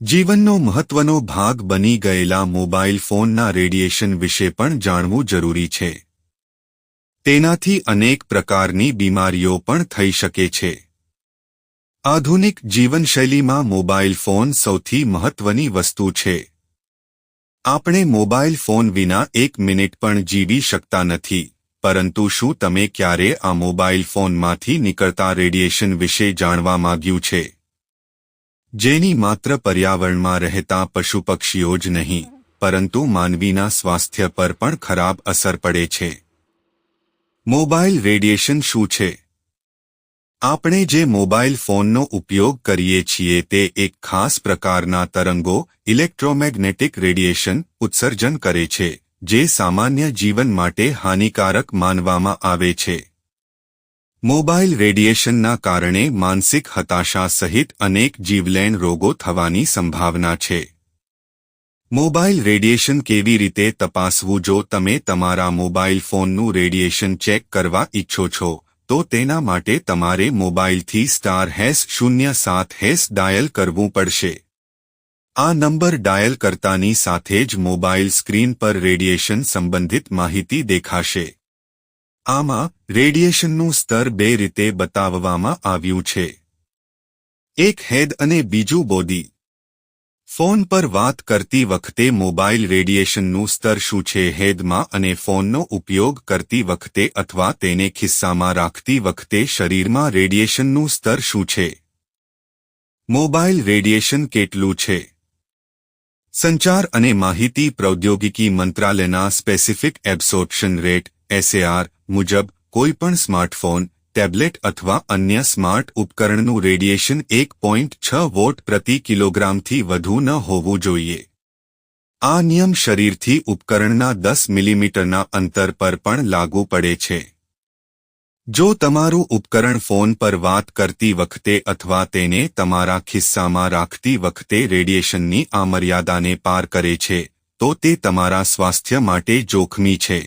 જીવનનો મહત્વનો ભાગ બની ગયેલા મોબાઈલ ફોનના રેડિયેશન વિશે પણ જાણવું જરૂરી છે. તેનાથી અનેક પ્રકારની બીમારીઓ પણ થઈ શકે છે. આધુનિક જીવનશૈલીમાં મોબાઈલ ફોન સૌથી મહત્વની વસ્તુ છે. આપણે મોબાઈલ ફોન વિના એક મિનિટ પણ જીવી શકતા નથી, પરંતુ શું તમે ક્યારે આ મોબાઈલ ફોનમાંથી નીકળતા રેડિયેશન વિશે જાણવા માંગ્યું છે? જેની માત્ર પર્યાવરણમાં રહેતા પશુપક્ષીઓ જ નહીં, પરંતુ માનવીના સ્વાસ્થ્ય પર પણ ખરાબ અસર પડે છે. મોબાઈલ રેડિયેશન શું છે? આપણે જે મોબાઈલ ફોનનો ઉપયોગ કરીએ છીએ તે એક ખાસ પ્રકારના તરંગો ઇલેક્ટ્રોમેગ્નેટિક રેડિયેશન ઉત્સર્જન કરે છે, જે સામાન્ય જીવન માટે હાનિકારક માનવામાં આવે છે. મોબાઈલ રેડિયેશનના કારણે માનસિક હતાશા સહિત અનેક જીવલેણ રોગો થવાની સંભાવના છે. મોબાઈલ રેડિયેશન કેવી રીતે તપાસવું? જો તમે તમારા મોબાઈલ ફોનનું રેડિયેશન ચેક કરવા ઈચ્છો છો, તો તેના માટે તમારે મોબાઈલથી *07# ડાયલ કરવું પડશે. આ નંબર ડાયલ કરતાની સાથે જ મોબાઈલ સ્ક્રીન પર રેડિયેશન સંબંધિત માહિતી દેખાશે. આમાં રેડિયેશનનું સ્તર બે રીતે બતાવવામાં આવ્યું છે. એક હેડ અને બીજું બોડી. ફોન પર વાત કરતી વખતે મોબાઈલ રેડિયેશનનું સ્તર શું છે? હેડમાં અને ફોનનો ઉપયોગ કરતી વખતે અથવા તેને ખિસ્સામાં રાખતી વખતે શરીરમાં રેડિયેશનનું સ્તર શું છે? મોબાઈલ રેડિયેશન કેટલું છે? સંચાર અને માહિતી પ્રૌદ્યોગિકી મંત્રાલયના સ્પેસિફિક એબ્સોર્પ્શન રેટ (SAR) મુજબ કોઈપણ સ્માર્ટફોન, ટેબ્લેટ અથવા અન્ય સ્માર્ટ ઉપકરણનું રેડિયેશન 1.6 વોટ પ્રતિ કિલોગ્રામથી વધુ ન હોવું જોઈએ. આ નિયમ શરીરથી ઉપકરણના 10 મિલીમીટરના અંતર પર પણ લાગુ પડે છે. જો તમારું ઉપકરણ ફોન પર વાત કરતી વખતે અથવા તેને તમારા ખિસ્સામાં રાખતી વખતે રેડિયેશનની આ મર્યાદાને પાર કરે છે, તો તે તમારા સ્વાસ્થ્ય માટે જોખમી છે.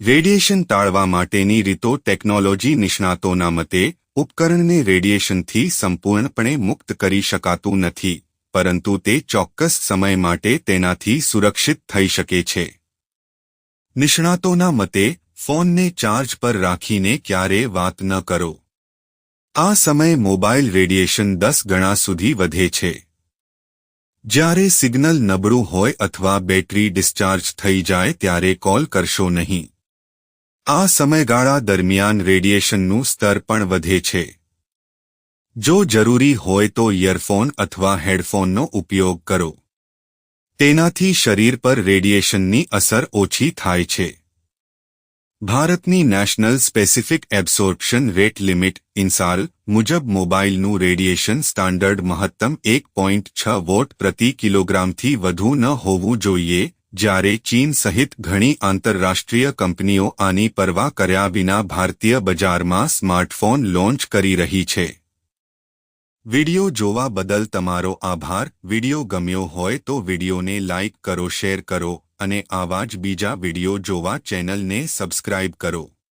રેડિયેશન ટાળવા માટેની રીતો. ટેકનોલોજી નિષ્ણાતોના મતે, ઉપકરણને રેડિયેશનથી સંપૂર્ણપણે મુક્ત કરી શકાતું નથી, પરંતુ તે ચોક્કસ સમય માટે તેનાથી સુરક્ષિત થઈ શકે છે. નિષ્ણાતોના મતે, ફોનને ચાર્જ પર રાખીને ક્યારેય વાત ન કરો. આ સમયે મોબાઈલ રેડિયેશન 10 ગણા સુધી વધે છે. જ્યારે સિગ્નલ નબળું હોય અથવા બેટરી ડિસ્ચાર્જ થઈ જાય ત્યારે કોલ કરશો નહીં. આ સમયગાળા દરમિયાન રેડિયેશનનું સ્તર પણ વધે છે. જો જરૂરી હોય તો ઇયરફોન અથવા હેડફોનનો ઉપયોગ કરો. તેનાથી શરીર પર રેડિયેશનની અસર ઓછી થાય છે. ભારતની national specific absorption rate limit (INSAR) મુજબ મોબાઈલનું રેડિયેશન સ્ટાન્ડર્ડ મહત્તમ 1.6 વોટ પ્રતિ કિલોગ્રામથી વધુ ન હોવું જોઈએ, જ્યારે ચીન સહિત ઘણી આંતરરાષ્ટ્રીય કંપનીઓ આની પરવા કર્યા વિના ભારતીય બજારમાં સ્માર્ટફોન લોન્ચ કરી રહી છે. વિડિયો જોવા બદલ તમારો આભાર. વિડિયો ગમ્યો હોય તો વિડિયોને લાઇક કરો, શેર કરો અને આવા જ બીજા વિડિયો જોવા ચેનલને સબસ્ક્રાઇબ કરો.